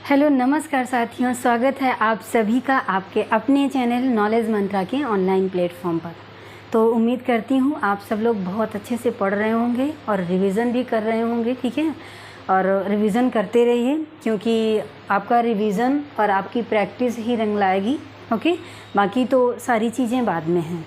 Hello नमस्कार साथियों, स्वागत है आप सभी का आपके अपने चैनल नॉलेज मंत्रा के ऑनलाइन प्लेटफॉर्म पर। तो उम्मीद करती हूँ आप सब लोग बहुत अच्छे से पढ़ रहे होंगे और रिवीज़न भी कर रहे होंगे, ठीक है। और रिवीज़न करते रहिए क्योंकि आपका रिवीज़न और आपकी प्रैक्टिस ही रंग लाएगी, ओके। बाकी तो सारी चीज़ें बाद में हैं।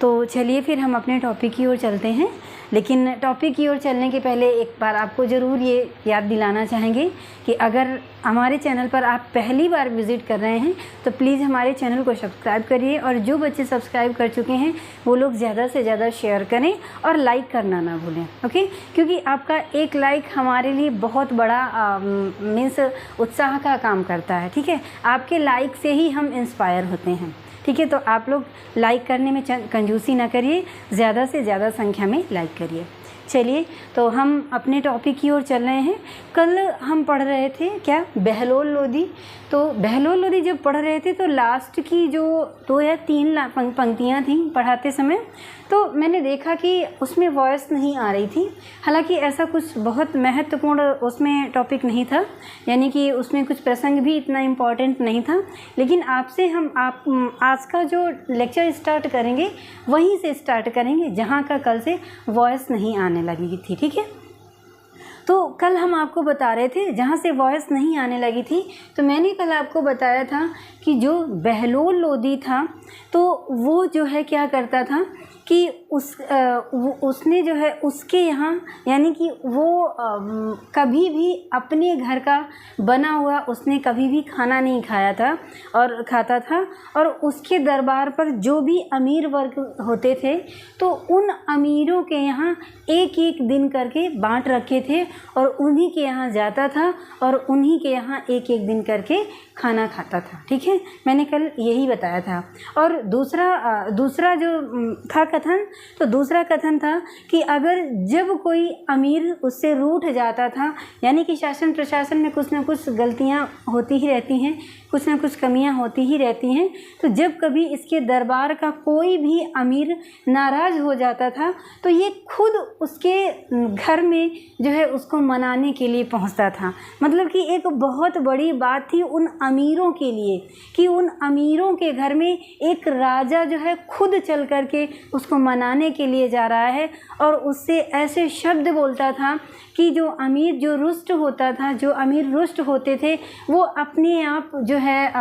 तो चलिए फिर हम अपने टॉपिक की ओर चलते हैं। लेकिन टॉपिक की ओर चलने के पहले एक बार आपको ज़रूर ये याद दिलाना चाहेंगे कि अगर हमारे चैनल पर आप पहली बार विज़िट कर रहे हैं तो प्लीज़ हमारे चैनल को सब्सक्राइब करिए, और जो बच्चे सब्सक्राइब कर चुके हैं वो लोग ज़्यादा से ज़्यादा शेयर करें और लाइक करना ना भूलें, ओके। क्योंकि आपका एक लाइक हमारे लिए बहुत बड़ा मीन्स उत्साह का काम करता है, ठीक है। आपके लाइक से ही हम इंस्पायर होते हैं, ठीक है। तो आप लोग लाइक करने में कंजूसी ना करिए, ज़्यादा से ज़्यादा संख्या में लाइक करिए। चलिए तो हम अपने टॉपिक की ओर चल रहे हैं। कल हम पढ़ रहे थे क्या, बहलोल लोदी। तो बहलोल लोदी जब पढ़ रहे थे तो लास्ट की जो 2 या 3 पंक्तियाँ थीं पढ़ाते समय, तो मैंने देखा कि उसमें वॉइस नहीं आ रही थी। हालांकि ऐसा कुछ बहुत महत्वपूर्ण उसमें टॉपिक नहीं था, यानी कि उसमें कुछ प्रसंग भी इतना इम्पॉर्टेंट नहीं था। लेकिन आपसे हम आज का जो लेक्चर स्टार्ट करेंगे वहीं से स्टार्ट करेंगे जहाँ का कल से वॉइस नहीं आने लगी थी, ठीक है। तो कल हम आपको बता रहे थे जहाँ से वॉइस नहीं आने लगी थी, तो मैंने कल आपको बताया था कि जो बहलोल लोदी था तो वो जो है क्या करता था कि उसने जो है उसके यहाँ, यानी कि वो कभी भी अपने घर का बना हुआ उसने कभी भी खाना नहीं खाया था और खाता था। और उसके दरबार पर जो भी अमीर वर्ग होते थे तो उन अमीरों के यहाँ एक एक दिन करके बांट रखे थे और उन्हीं के यहाँ जाता था और उन्हीं के यहाँ एक एक दिन करके खाना खाता था, ठीक है। मैंने कल यही बताया था। और दूसरा जो था कथन, तो दूसरा कथन था कि अगर जब कोई अमीर उससे रूठ जाता था, यानी कि शासन प्रशासन में कुछ ना कुछ गलतियां होती ही रहती हैं, कुछ ना कुछ कमियां होती ही रहती हैं, तो जब कभी इसके दरबार का कोई भी अमीर नाराज़ हो जाता था तो ये खुद उसके घर में जो है उसको मनाने के लिए पहुंचता था। मतलब कि एक बहुत बड़ी बात थी उन अमीरों के लिए कि उन अमीरों के घर में एक राजा जो है खुद चल करके उसको मनाने के लिए जा रहा है और उससे ऐसे शब्द बोलता था कि जो अमीर रुष्ट होते थे वो अपने आप जो है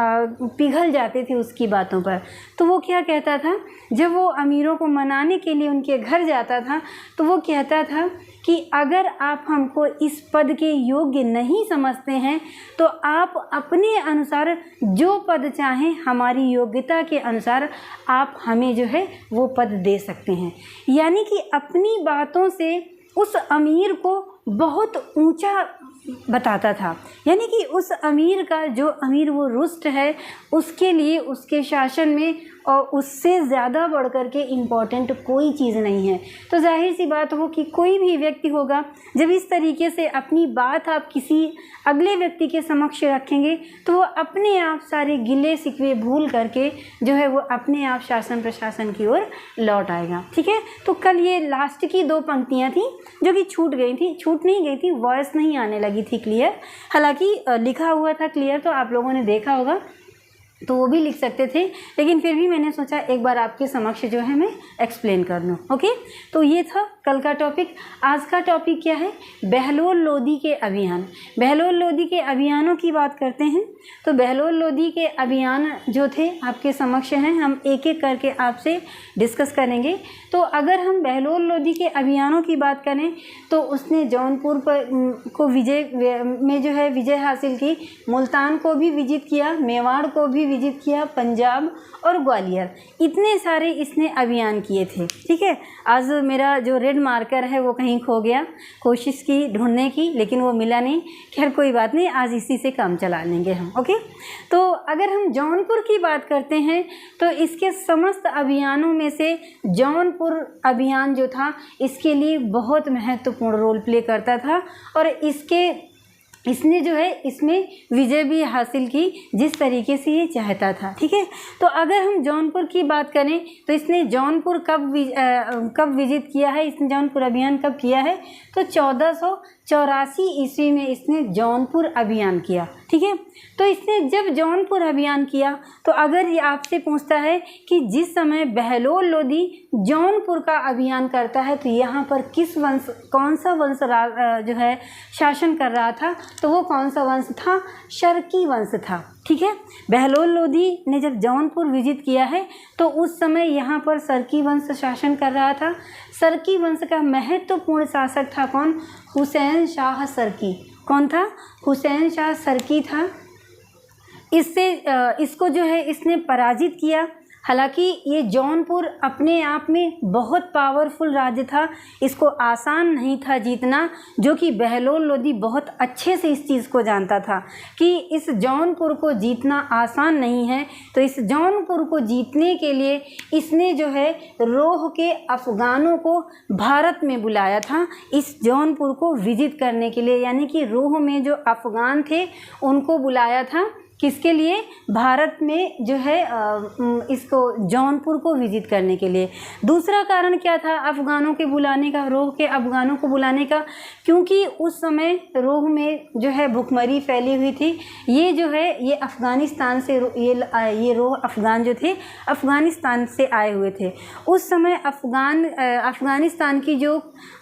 पिघल जाते थे उसकी बातों पर। तो वो क्या कहता था, जब वो अमीरों को मनाने के लिए उनके घर जाता था तो वो कहता था कि अगर आप हमको इस पद के योग्य नहीं समझते हैं तो आप अपने अनुसार जो पद चाहें, हमारी योग्यता के अनुसार आप हमें जो है वो पद दे सकते हैं। यानी कि अपनी बातों से उस अमीर को बहुत ऊंचा बताता था। यानी कि उस अमीर का, जो अमीर वो रुष्ट है, उसके लिए उसके शासन में और उससे ज़्यादा बढ़ कर के इम्पॉर्टेंट कोई चीज़ नहीं है। तो जाहिर सी बात हो कि कोई भी व्यक्ति होगा जब इस तरीके से अपनी बात आप किसी अगले व्यक्ति के समक्ष रखेंगे तो वो अपने आप सारे गिले शिकवे भूल करके जो है वो अपने आप शासन प्रशासन की ओर लौट आएगा, ठीक है। तो कल ये लास्ट की 2 पंक्तियाँ थी जो कि छूट नहीं गई थी, वॉइस नहीं आने लगी थी क्लियर। हालांकि लिखा हुआ था क्लियर, तो आप लोगों ने देखा होगा तो वो भी लिख सकते थे, लेकिन फिर भी मैंने सोचा एक बार आपके समक्ष जो है मैं एक्सप्लेन कर दूँ, ओके। तो ये था कल का टॉपिक। आज का टॉपिक क्या है, बहलोल लोदी के अभियान। बहलोल लोदी के अभियानों की बात करते हैं। तो बहलोल लोदी के अभियान जो थे आपके समक्ष हैं, हम एक एक करके आपसे डिस्कस करेंगे। तो अगर हम बहलोल लोदी के अभियानों की बात करें तो उसने जौनपुर को विजय हासिल की, मुल्तान को भी विजित किया, मेवाड़ को भी विजित किया, पंजाब और ग्वालियर, इतने सारे इसने अभियान किए थे, ठीक है। आज मेरा जो रेड मार्कर है वो कहीं खो गया, कोशिश की ढूंढने की लेकिन वो मिला नहीं। खैर कोई बात नहीं, आज इसी से काम चला लेंगे हम, ओके। तो अगर हम जौनपुर की बात करते हैं तो इसके समस्त अभियानों में से जौनपुर अभियान जो था इसके लिए बहुत महत्वपूर्ण रोल प्ले करता था और इसने जो है इसमें विजय भी हासिल की जिस तरीके से ये चाहता था, ठीक है। तो अगर हम जौनपुर की बात करें तो इसने जौनपुर कब विजिट किया है, इसने जौनपुर अभियान कब किया है, तो 1984 ईस्वी में इसने जौनपुर अभियान किया। ठीक है, तो इसने जब जौनपुर अभियान किया तो अगर ये आपसे पूछता है कि जिस समय बहलोल लोदी जौनपुर का अभियान करता है तो यहाँ पर कौन सा वंश जो है शासन कर रहा था, तो वो कौन सा वंश था? शर्की वंश था। ठीक है, बहलोल लोदी ने जब जौनपुर विजिट किया है तो उस समय यहाँ पर सरकी वंश शासन कर रहा था। सरकी वंश का महत्वपूर्ण शासक था कौन? हुसैन शाह सरकी। कौन था? हुसैन शाह सरकी था। इसको जो है इसने पराजित किया। हालांकि ये जौनपुर अपने आप में बहुत पावरफुल राज्य था, इसको आसान नहीं था जीतना, जो कि बहलोल लोदी बहुत अच्छे से इस चीज़ को जानता था कि इस जौनपुर को जीतना आसान नहीं है। तो इस जौनपुर को जीतने के लिए इसने जो है रोह के अफ़गानों को भारत में बुलाया था इस जौनपुर को विजिट करने के लिए, यानी कि रोह में जो अफ़गान थे उनको बुलाया था। किसके लिए? भारत में जो है इसको जौनपुर को विजिट करने के लिए। दूसरा कारण क्या था अफ़गानों के बुलाने का, रोह के अफ़गानों को बुलाने का? क्योंकि उस समय रोह में जो है भुखमरी फैली हुई थी। ये जो है ये अफ़गानिस्तान से ये रोह अफ़गान जो थे अफ़गानिस्तान से आए हुए थे। उस समय अफ़गानिस्तान की जो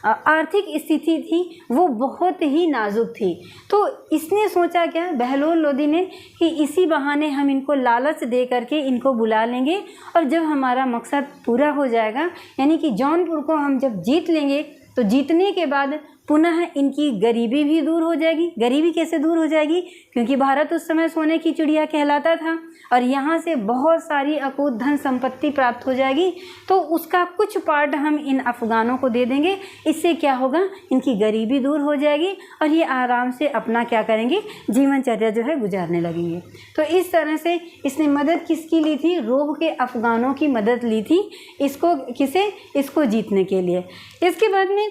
आर्थिक स्थिति थी वो बहुत ही नाजुक थी। तो इसने सोचा क्या बहलोल लोदी ने कि इसी बहाने हम इनको लालच दे करके इनको बुला लेंगे और जब हमारा मकसद पूरा हो जाएगा, यानी कि जौनपुर को हम जब जीत लेंगे तो जीतने के बाद पुनः इनकी गरीबी भी दूर हो जाएगी। गरीबी कैसे दूर हो जाएगी? क्योंकि भारत उस समय सोने की चिड़िया कहलाता था और यहाँ से बहुत सारी अकूत धन संपत्ति प्राप्त हो जाएगी, तो उसका कुछ पार्ट हम इन अफ़गानों को दे देंगे। इससे क्या होगा? इनकी गरीबी दूर हो जाएगी और ये आराम से अपना क्या करेंगे? जीवनचर्या जो है गुजारने लगेंगे। तो इस तरह से इसने मदद किसकी ली थी? रोह के अफ़गानों की मदद ली थी। इसको जीतने के लिए। इसके बाद में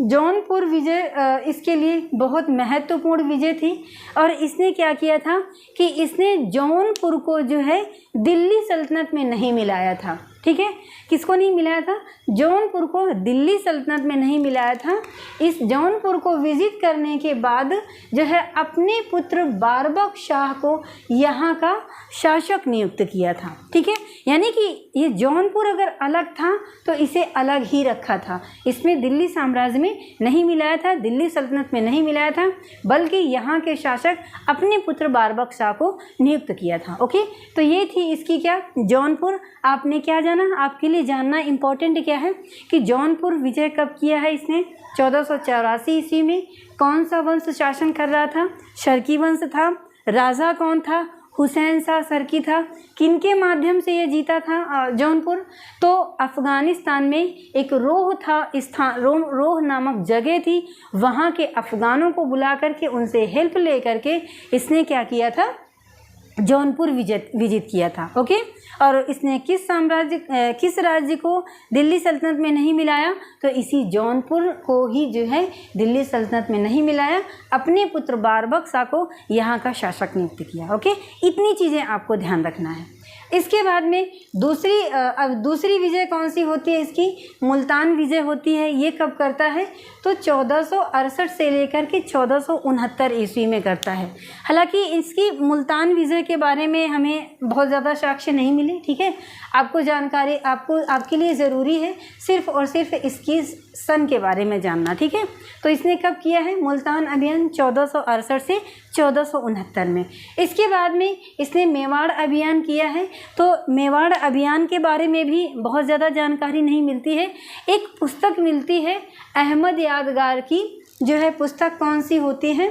जौनपुर विजय इसके लिए बहुत महत्वपूर्ण विजय थी और इसने क्या किया था कि इसने जौनपुर को जो है दिल्ली सल्तनत में नहीं मिलाया था। ठीक है, किसको नहीं मिलाया था? जौनपुर को दिल्ली सल्तनत में नहीं मिलाया था। इस जौनपुर को विजिट करने के बाद जो है अपने पुत्र बारबक शाह को यहाँ का शासक नियुक्त किया था। ठीक है, यानी कि ये जौनपुर अगर अलग था तो इसे अलग ही रखा था, इसमें दिल्ली साम्राज्य में नहीं मिलाया था, दिल्ली सल्तनत में नहीं मिलाया था, बल्कि यहाँ के शासक अपने पुत्र बारबक शाह को नियुक्त किया था। ओके, तो ये थी इसकी क्या? जौनपुर। आपने क्या जाना? आपके लिए जानना इम्पोर्टेंट क्या है कि जौनपुर विजय कब किया है इसने? 1484 ईस्वी में। कौन सा वंश शासन कर रहा था? शर्की वंश था। राजा कौन था? हुसैन शाह सरकी था। किनके माध्यम से ये जीता था जौनपुर? तो अफ़गानिस्तान में एक रोह था स्थान, रोह नामक जगह थी, वहाँ के अफ़गानों को बुला करके उनसे हेल्प ले करके इसने क्या किया था? जौनपुर विजिट किया था। ओके, और इसने किस राज्य को दिल्ली सल्तनत में नहीं मिलाया? तो इसी जौनपुर को ही जो है दिल्ली सल्तनत में नहीं मिलाया, अपने पुत्र बारबक शाह को यहाँ का शासक नियुक्त किया। ओके, इतनी चीज़ें आपको ध्यान रखना है। इसके बाद में दूसरी विजय कौन सी होती है इसकी? मुल्तान विजय होती है। ये कब करता है? तो 1468 से लेकर के 1469 ईस्वी में करता है। हालांकि इसकी मुल्तान विजय के बारे में हमें बहुत ज़्यादा साक्ष्य नहीं मिले। ठीक है, आपको जानकारी आपके लिए ज़रूरी है सिर्फ और सिर्फ इसकी सन के बारे में जानना। ठीक है, तो इसने कब किया है मुल्तान अभियान? 1468 से 1469 में। इसके बाद में इसने मेवाड़ अभियान किया है। तो मेवाड़ अभियान के बारे में भी बहुत ज़्यादा जानकारी नहीं मिलती है। एक पुस्तक मिलती है अहमद यादगार की, जो है पुस्तक कौन सी होती है?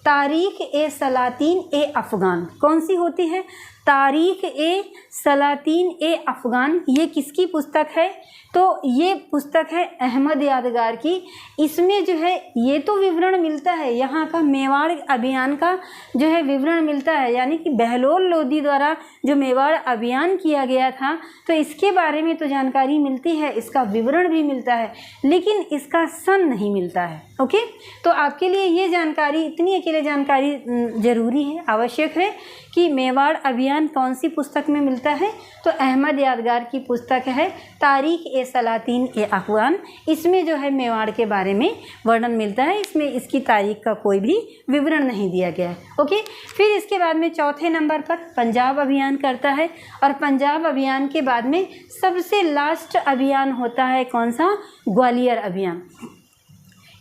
तारीख ए सलातीन ए अफ़गान। कौन सी होती है? तारीख ए सलातीन ए अफ़गान। ये किसकी पुस्तक है? तो ये पुस्तक है अहमद यादगार की। इसमें जो है ये तो विवरण मिलता है यहाँ का मेवाड़ अभियान का जो है विवरण मिलता है, यानी कि बहलोल लोदी द्वारा जो मेवाड़ अभियान किया गया था तो इसके बारे में तो जानकारी मिलती है, इसका विवरण भी मिलता है, लेकिन इसका सन नहीं मिलता है। ओके, तो आपके लिए ये जानकारी, इतनी अकेले जानकारी ज़रूरी है, आवश्यक है कि मेवाड़ अभियान अभियान कौन सी पुस्तक में मिलता है? तो अहमद यादगार की पुस्तक है तारीख-ए-सलातीन-ए-अख़वान। इसमें जो है मेवाड़ के बारे में वर्णन मिलता है, इसमें इसकी तारीख का कोई भी विवरण नहीं दिया गया है। ओके, फिर इसके बाद में चौथे नंबर पर पंजाब अभियान करता है, और पंजाब अभियान के बाद में सबसे लास्ट अभियान होता है कौन सा? ग्वालियर अभियान।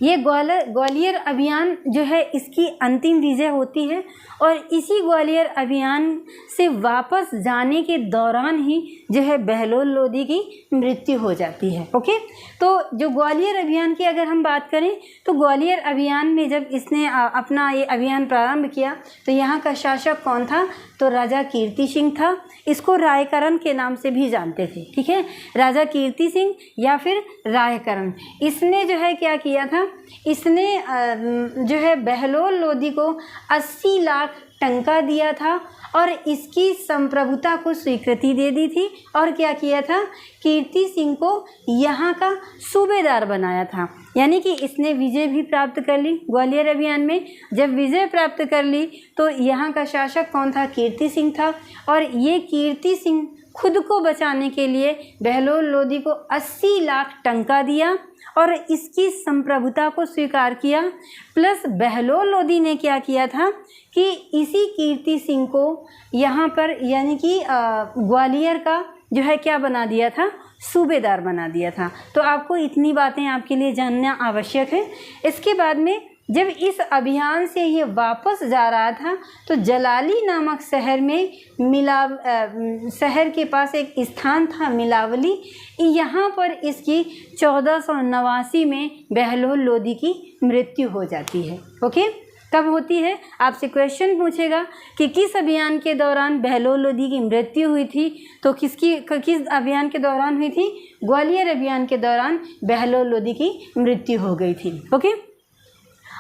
ये ग्वालियर अभियान जो है इसकी अंतिम विजय होती है, और इसी ग्वालियर अभियान से वापस जाने के दौरान ही जो है बहलोल लोदी की मृत्यु हो जाती है। ओके, तो जो ग्वालियर अभियान की अगर हम बात करें तो ग्वालियर अभियान में जब इसने अपना ये अभियान प्रारंभ किया तो यहाँ का शासक कौन था? तो राजा कीर्ति सिंह था। इसको रायकरण के नाम से भी जानते थे, ठीक है, राजा कीर्ति सिंह या फिर रायकरण। इसने जो है क्या किया था? इसने जो है बहलोल लोदी को 80 लाख टंका दिया था और इसकी संप्रभुता को स्वीकृति दे दी थी, और क्या किया था? कीर्ति सिंह को यहाँ का सूबेदार बनाया था। यानी कि इसने विजय भी प्राप्त कर ली ग्वालियर अभियान में। जब विजय प्राप्त कर ली तो यहाँ का शासक कौन था? कीर्ति सिंह था, और ये कीर्ति सिंह खुद को बचाने के लिए बहलोल लोदी को 80 लाख टंका दिया और इसकी संप्रभुता को स्वीकार किया। प्लस बहलोल लोदी ने क्या किया था कि इसी कीर्ति सिंह को यहाँ पर यानी कि ग्वालियर का जो है क्या बना दिया था? सूबेदार बना दिया था। तो आपको इतनी बातें आपके लिए जानना आवश्यक है। इसके बाद में जब इस अभियान से ये वापस जा रहा था तो जलाली नामक शहर में शहर के पास एक स्थान था मिलावली, यहाँ पर इसकी 1489 में बहलोल लोदी की मृत्यु हो जाती है। ओके, कब होती है? आपसे क्वेश्चन पूछेगा कि किस अभियान के दौरान बहलोल लोदी की मृत्यु हुई थी, तो किस अभियान के दौरान हुई थी? ग्वालियर अभियान के दौरान बहलोल लोदी की मृत्यु हो गई थी। ओके,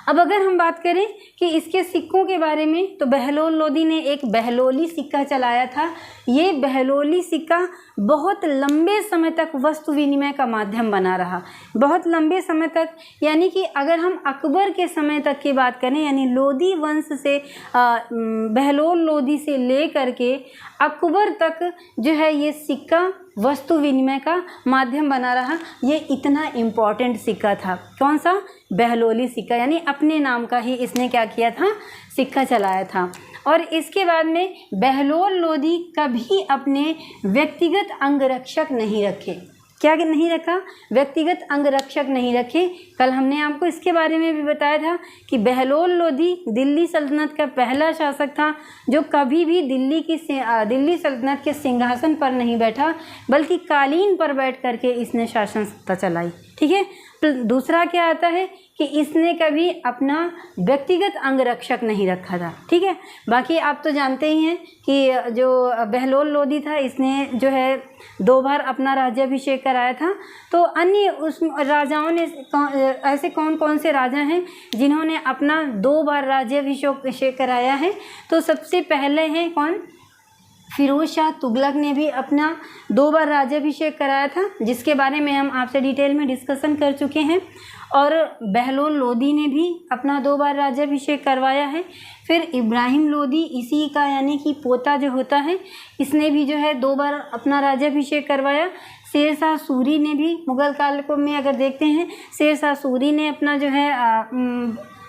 अब अगर हम बात करें कि इसके सिक्कों के बारे में तो बहलोल लोदी ने एक बहलोली सिक्का चलाया था। ये बहलोली सिक्का बहुत लंबे समय तक वस्तु विनिमय का माध्यम बना रहा, बहुत लंबे समय तक। यानी कि अगर हम अकबर के समय तक की बात करें, यानी लोदी वंश से बहलोल लोदी से ले करके अकबर तक जो है ये सिक्का वस्तु विनिमय का माध्यम बना रहा। ये इतना इम्पॉर्टेंट सिक्का था। कौन सा? बहलोली सिक्का। यानी अपने नाम का ही इसने क्या किया था? सिक्का चलाया था। और इसके बाद में बहलोल लोदी कभी अपने व्यक्तिगत अंगरक्षक नहीं रखे। क्या नहीं रखा? व्यक्तिगत अंगरक्षक नहीं रखे। कल हमने आपको इसके बारे में भी बताया था कि बहलोल लोदी दिल्ली सल्तनत का पहला शासक था जो कभी भी दिल्ली सल्तनत के सिंहासन पर नहीं बैठा, बल्कि कालीन पर बैठ करके इसने शासन सत्ता चलाई। ठीक है। दूसरा क्या आता है कि इसने कभी अपना व्यक्तिगत अंगरक्षक नहीं रखा था। ठीक है। बाकी आप तो जानते ही हैं कि जो बहलोल लोदी था इसने जो है 2 बार अपना राज्याभिषेक कराया था। तो अन्य उस राजाओं ने ऐसे कौन कौन से राजा हैं जिन्होंने अपना 2 बार राज्याभिषेक कराया है? तो सबसे पहले हैं कौन? फिरोज शाह तुगलक ने भी अपना 2 बार राज्याभिषेक कराया था, जिसके बारे में हम आपसे डिटेल में डिस्कशन कर चुके हैं। और बहलोल लोदी ने भी अपना 2 बार राज्याभिषेक करवाया है। फिर इब्राहिम लोदी इसी का यानी कि पोता जो होता है, इसने भी जो है 2 बार अपना राज्याभिषेक करवाया। शेरशाह सूरी ने भी मुग़ल काल को में अगर देखते हैं, शेरशाह सूरी ने अपना जो है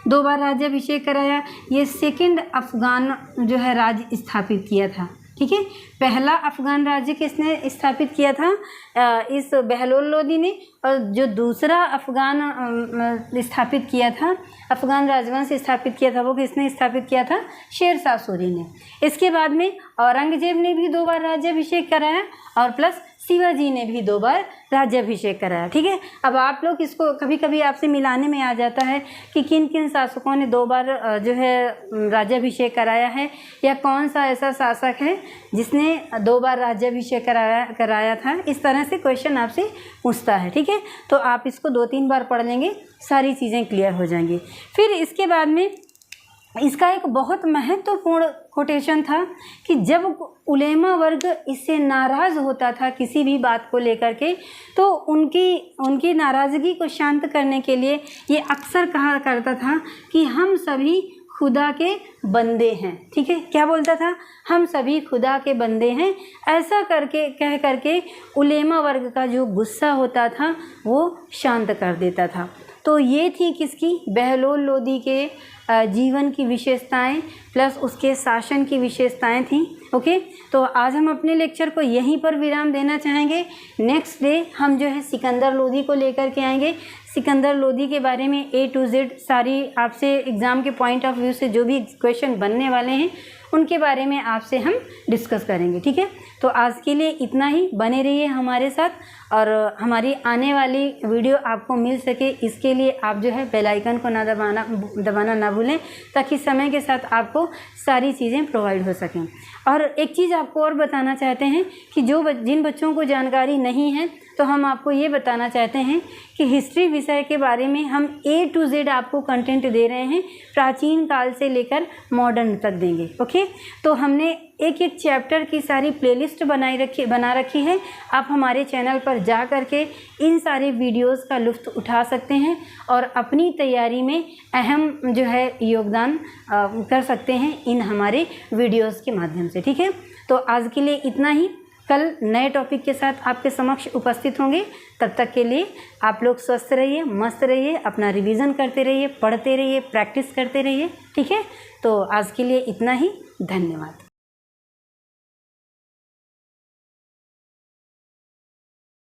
2 बार राज्याभिषेक कराया। ये सेकंड अफ़गान जो है राज्य स्थापित किया था। ठीक है। पहला अफ़गान राज्य किसने स्थापित किया था? इस बहलोल लोदी ने। और जो दूसरा अफ़गान स्थापित किया था, अफ़गान राजवंश स्थापित किया था, वो किसने स्थापित किया था? शेरशाह सूरी ने। इसके बाद में औरंगजेब ने भी 2 बार राज्याभिषेक कराया और प्लस शिवाजी ने भी 2 बार राज्याभिषेक कराया। ठीक है। अब आप लोग इसको कभी कभी आपसे मिलाने में आ जाता है कि किन किन शासकों ने 2 बार जो है राज्याभिषेक कराया है, या कौन सा ऐसा शासक है जिसने 2 बार राज्याभिषेक कराया था। इस तरह से क्वेश्चन आपसे पूछता है। ठीक है। तो आप इसको 2-3 बार पढ़ लेंगे, सारी चीज़ें क्लियर हो जाएंगी। फिर इसके बाद में इसका एक बहुत महत्वपूर्ण कोटेशन था कि जब उलेमा वर्ग इससे नाराज़ होता था किसी भी बात को लेकर के, तो उनकी नाराज़गी को शांत करने के लिए ये अक्सर कहा करता था कि हम सभी खुदा के बंदे हैं। ठीक है, क्या बोलता था? हम सभी खुदा के बंदे हैं। ऐसा करके कह करके उलेमा वर्ग का जो गुस्सा होता था वो शांत कर देता था। तो ये थी किसकी? बहलोल लोदी के जीवन की विशेषताएं प्लस उसके शासन की विशेषताएं थी। ओके, तो आज हम अपने लेक्चर को यहीं पर विराम देना चाहेंगे। नेक्स्ट डे हम जो है सिकंदर लोदी को लेकर के आएंगे। सिकंदर लोदी के बारे में A to Z सारी आपसे एग्ज़ाम के पॉइंट ऑफ व्यू से जो भी क्वेश्चन बनने वाले हैं उनके बारे में आपसे हम डिस्कस करेंगे। ठीक है, तो आज के लिए इतना ही। बने रहिए हमारे साथ और हमारी आने वाली वीडियो आपको मिल सके इसके लिए आप जो है बेल आइकन को दबाना ना भूलें, ताकि समय के साथ आपको सारी चीज़ें प्रोवाइड हो सकें। और एक चीज़ आपको और बताना चाहते हैं कि जिन बच्चों को जानकारी नहीं है तो हम आपको ये बताना चाहते हैं कि हिस्ट्री विषय के बारे में हम A to Z आपको कंटेंट दे रहे हैं, प्राचीन काल से लेकर मॉडर्न तक देंगे। ओके, तो हमने एक एक चैप्टर की सारी प्लेलिस्ट बना रखी है। आप हमारे चैनल पर जा करके इन सारे वीडियोस का लुत्फ़ उठा सकते हैं और अपनी तैयारी में अहम जो है योगदान कर सकते हैं इन हमारे वीडियोस के माध्यम से। ठीक है, तो आज के लिए इतना ही। कल नए टॉपिक के साथ आपके समक्ष उपस्थित होंगे। तब तक के लिए आप लोग स्वस्थ रहिए, मस्त रहिए, अपना रिवीजन करते रहिए, पढ़ते रहिए, प्रैक्टिस करते रहिए। ठीक है, तो आज के लिए इतना ही। धन्यवाद।